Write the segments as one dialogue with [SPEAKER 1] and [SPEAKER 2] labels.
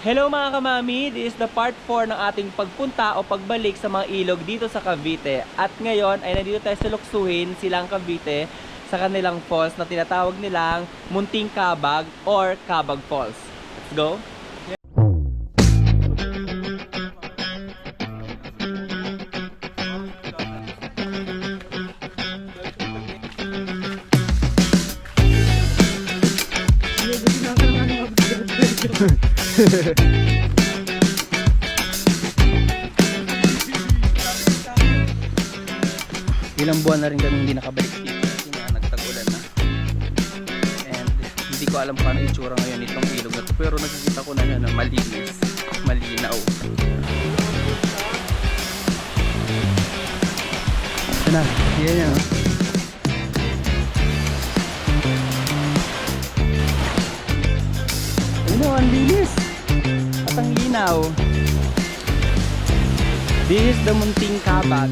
[SPEAKER 1] Hello mga kamami, this is the part 4 ng ating pagpunta o pagbalik sa mga ilog dito sa Cavite. At ngayon ay nandito tayo sa Luksuhin, Silang Cavite, sa kanilang falls na tinatawag nilang Munting Kabag or Kabag Falls. Let's go! Ilang buwan na rin kami hindi nakabalik dito kasi nga nagtag-ulan na. And hindi ko alam paano itsura ngayon itong ilog na to, pero nakikita ko na yan na malinis, malinaw. Ito na, yan yan. Ano, ang linis at ang linaw. This is the Munting Kabag.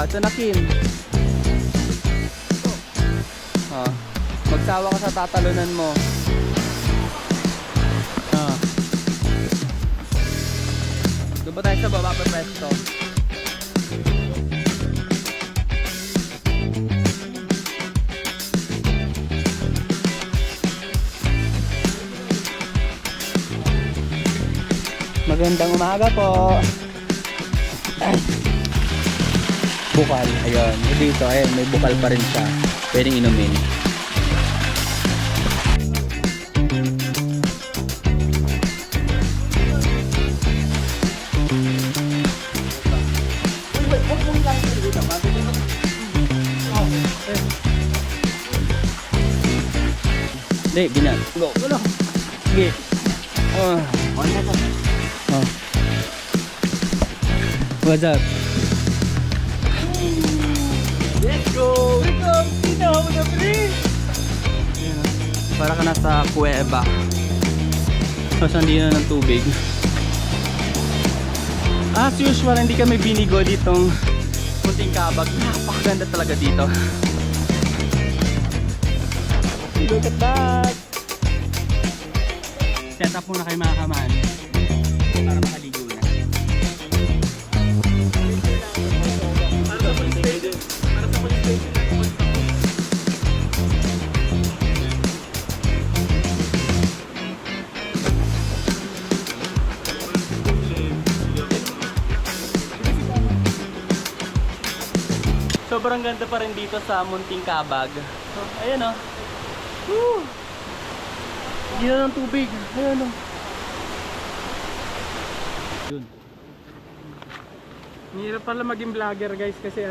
[SPEAKER 1] Ito na Kim. Magsawa ka sa tatalunan mo. Doon ba tayo sa baba pa pwesto? Magandang umaga po. Bukal, ayun. Dito, ayun, may bukal pa rin siya. Pwedeng inumin. Hindi, ganyan. Go. Sige. What's up? Let's go! Para ka nasa kuweba. Sasandi na ng tubig. As usual, hindi kami binigo ditong Munting Kabag. Napakaganda talaga dito. Look at that! Set up muna kayo mga kaman para makaligo na. Sobrang ganda pa rin dito sa Munting Kabag. So, ayan o. Woo! Hindi na ng tubig. Ayan o. Yun.
[SPEAKER 2] Hirap pala maging vlogger guys kasi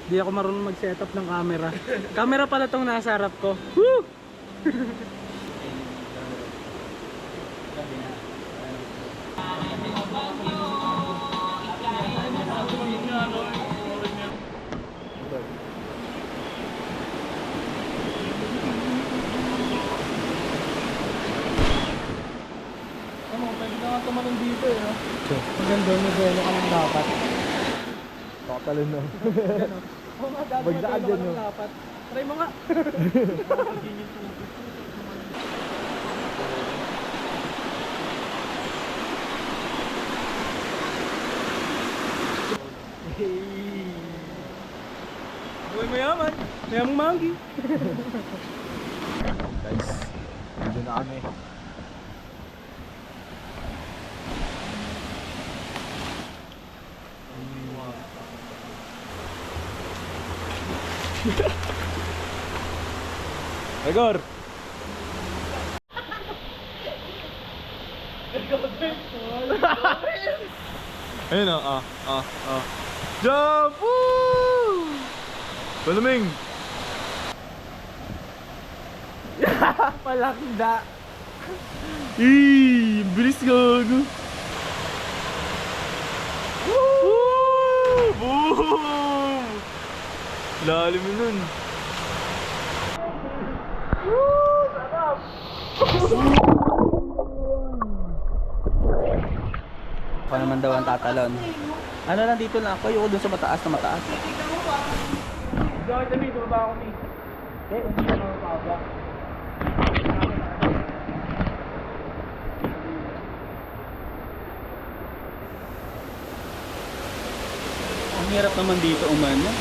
[SPEAKER 2] di ako marunong mag-setup ng camera. Camera pala tong nasa harap ko. Woo! Pwede ka nga tumalong dito eh, no? Maganda, nagwelo ka lang dapat.
[SPEAKER 3] Nakatalon na.
[SPEAKER 2] Oo nga, dati
[SPEAKER 3] Bagdaan
[SPEAKER 2] nagwelo ka
[SPEAKER 3] dyan,
[SPEAKER 2] lang
[SPEAKER 3] no?
[SPEAKER 2] dapat. Try mo nga. Buhay mayaman. Mayamang manggi.
[SPEAKER 3] Guys, dito na kami. Igor! Ayun o, jump! Woo! Paluming!
[SPEAKER 2] Palakda.
[SPEAKER 3] Bilis gago! Woo! Boom! Lalim mo nun.
[SPEAKER 1] Ako naman daw ang tatalon. Ano lang dito lang ako, ayoko dun sa mataas na mataas.
[SPEAKER 2] Bakit kami, tumaba ako ni. Eh, hindi na mapapabak.
[SPEAKER 3] Ang hirap naman dito umano.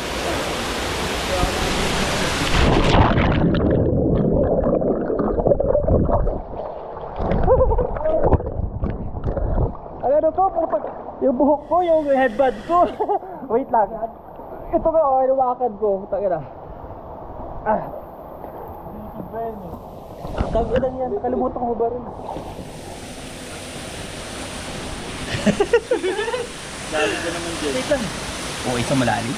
[SPEAKER 1] Ano ko, yung buhok ko, yung headband ko. Wait lang. Ito nga, oh, inuwakan ko. Tangina. Ah. Tangina yan, kalimutan ko ba rin?
[SPEAKER 3] Dali ka naman dyan.
[SPEAKER 1] Wait lang. Okay, sa malalim?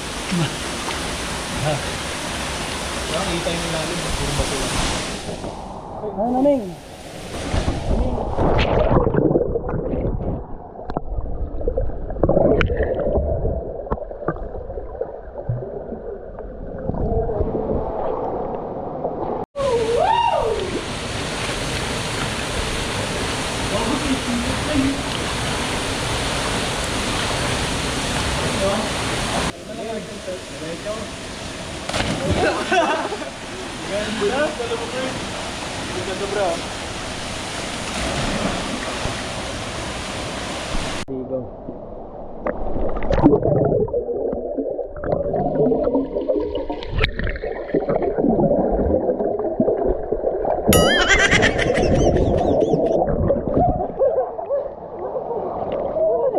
[SPEAKER 3] Nakita yung lalim. Puro bato lang.
[SPEAKER 1] Ano naming?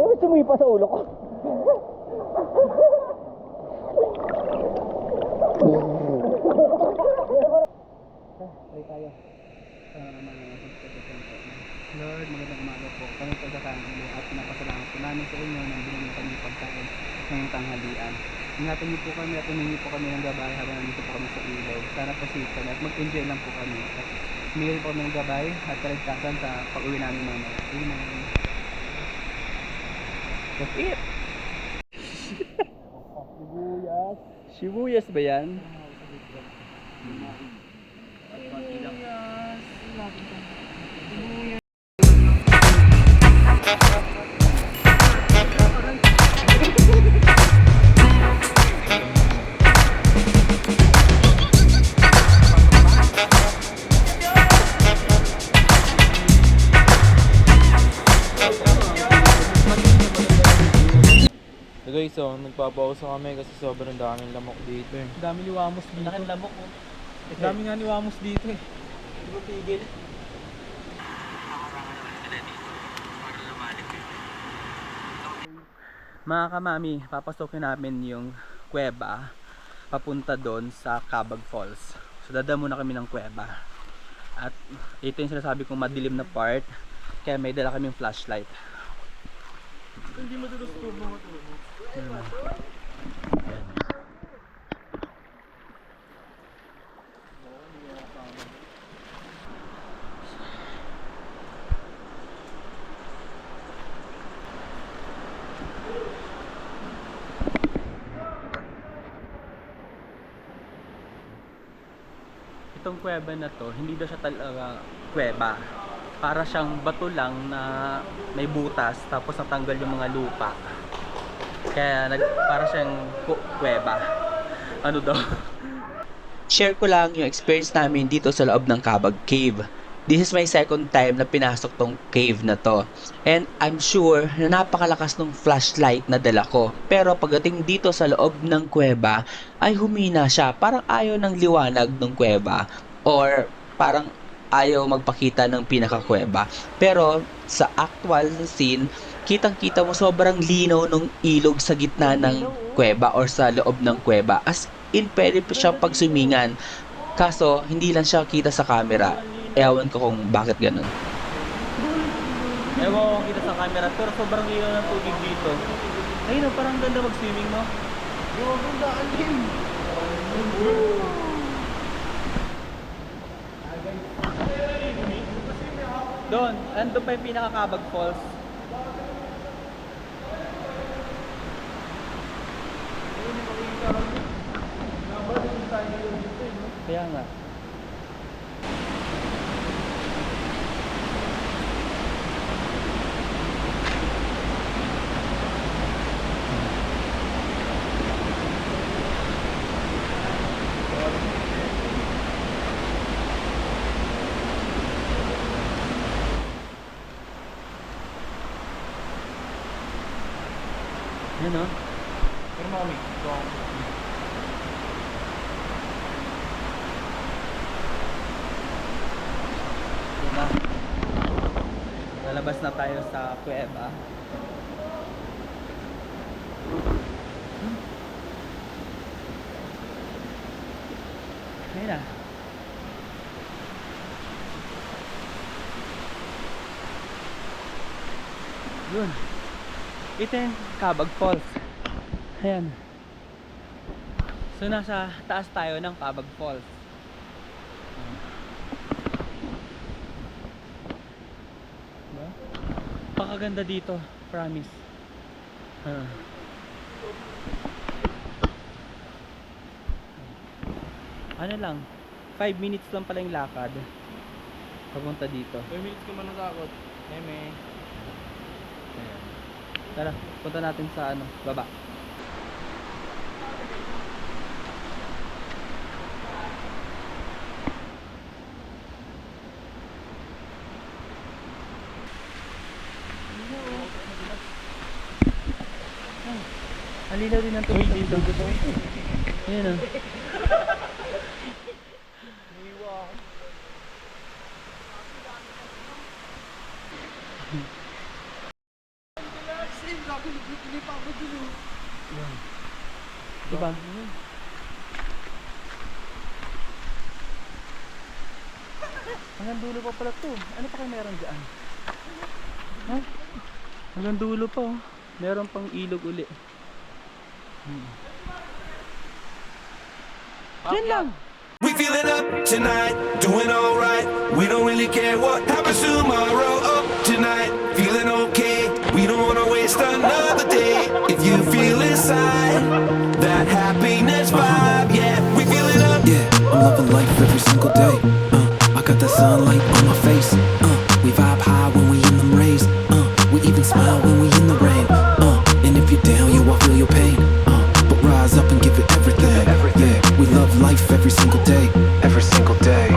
[SPEAKER 1] Ano sumipa sa ulo ko?
[SPEAKER 2] Lord, magandang umaga po. Kami po sa tanghali at pinapasalamat po namin sa inyo nang binigyan kami ng pagkain ng tanghalian. Ingatan niyo po kami at humingi po kami ng gabay habang nandito po kami sa ilaw. Sana po safe kami at mag-enjoy lang po kami. At humingi po kami ng gabay at kaligtasan sa pag-uwi namin mamaya. Amen.
[SPEAKER 1] That's it. Sibuyas ba yan?
[SPEAKER 3] So guys, nagpapauso kami kasi sobrang daming lamok dito eh.
[SPEAKER 2] Dami liwamos dito.
[SPEAKER 1] Laking lamok mo.
[SPEAKER 2] Dami nga liwamos dito eh.
[SPEAKER 1] Hindi mo pigil. Mga kamami, papasokin namin yung kuweba papunta doon sa Cabag Falls. So dadaan muna kami ng kuweba. At ito yung sinasabi kong madilim na part, kaya may dala kaming flashlight.
[SPEAKER 3] Hindi madalas po mga
[SPEAKER 1] Itong kuweba na to, hindi daw siya talaga kuweba. Para siyang bato lang na may butas tapos natanggal yung mga lupa. Kaya para siyang kuweba. Ano daw? Share ko lang yung experience namin dito sa loob ng Cabag Cave. This is my second time na pinasok tong cave na to. And I'm sure na napakalakas ng flashlight na dala ko. Pero pagdating dito sa loob ng kuweba, ay humina siya. Parang ayaw ng liwanag ng kuweba. Or parang ayaw magpakita ng pinakakuweba. Pero sa actual scene, kitang-kita mo sobrang linaw ng ilog sa gitna ng kuweba or sa loob ng kuweba. As in, pwede pa siyang pagsumingan. Kaso, hindi lang siya kita sa camera. Ewan ko kung bakit ganun. Ewan ko kung kita sa camera, pero sobrang linaw ng tubig dito. Ayun, parang ganda mag-swimming, no? Doon, andun pa yung pinaka-Cabag Falls. Kaya nga. Yan o.
[SPEAKER 3] Pero mami,
[SPEAKER 1] Diba? Lalabas na tayo sa kuweba. Ayun na. Yun. Ito yung Cabag Falls. Ayan. So nasa taas tayo ng Cabag Falls. Diba? Pakaganda dito, promise. Ano lang, 5 minutes lang pala yung lakad papunta dito.
[SPEAKER 3] 5 minutes ka man natakot. Meme.
[SPEAKER 1] Ayan. Tara, punta natin sa ano, baba. Halinaw din ang tubig dito. Ayan o. Diba? Hanggang dulo pa pala to. Ano pa kayo meron dyan? Ha? Hanggang dulo pa oh. Meron pang ilog uli. Yan lang.
[SPEAKER 4] We feeling up tonight, doing alright. We don't really care what happens tomorrow. Up tonight, feeling okay. We don't wanna waste another day. If you feel inside that happiness vibe, yeah, we feeling up.
[SPEAKER 5] Yeah, I'm loving life every single day. I got that sunlight on my face. We vibe high when we in them rays. We even smile when we in the rain. And if you're down, yo, I feel your pain. But rise up and give it everything. Yeah, we love life every single day. Every single day.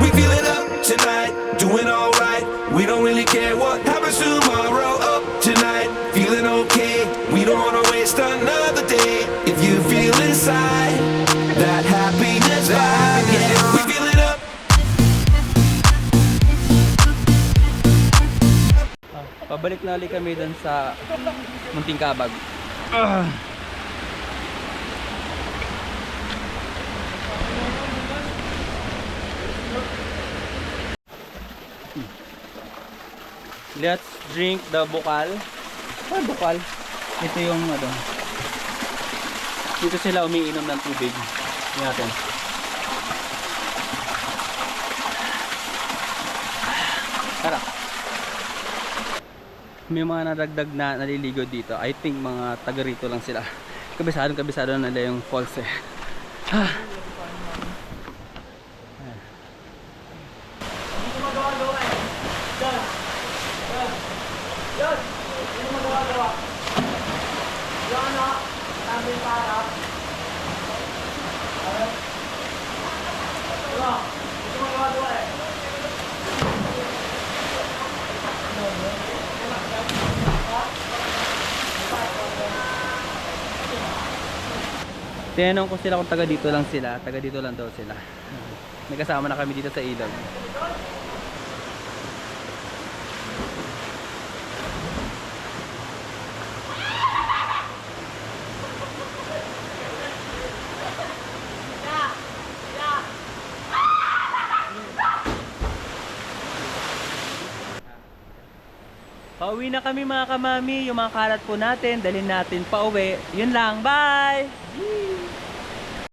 [SPEAKER 4] We feeling up tonight, doing alright. We don't really care what happens tomorrow. Up tonight, feeling okay. We don't wanna waste another day. If you feel inside that happiness vibe, yeah, we feeling up.
[SPEAKER 1] Pabalik na ulit kami dun sa Munting Cabag. Let's drink the bukal. Ano bukal? Ito yung ano. Dito sila umiinom ng tubig. Tingnan natin. Tara. May mga nadagdag na naliligo dito. I think mga taga rito lang sila. Kabisado na nila yung falls eh. Tinanong ko sila kung taga dito lang sila. Taga dito lang daw sila. May kasama na kami dito sa ilog. Pauwi na kami mga kamami. Yung mga kalat po natin, dalhin natin pa uwi. Yun lang. Bye!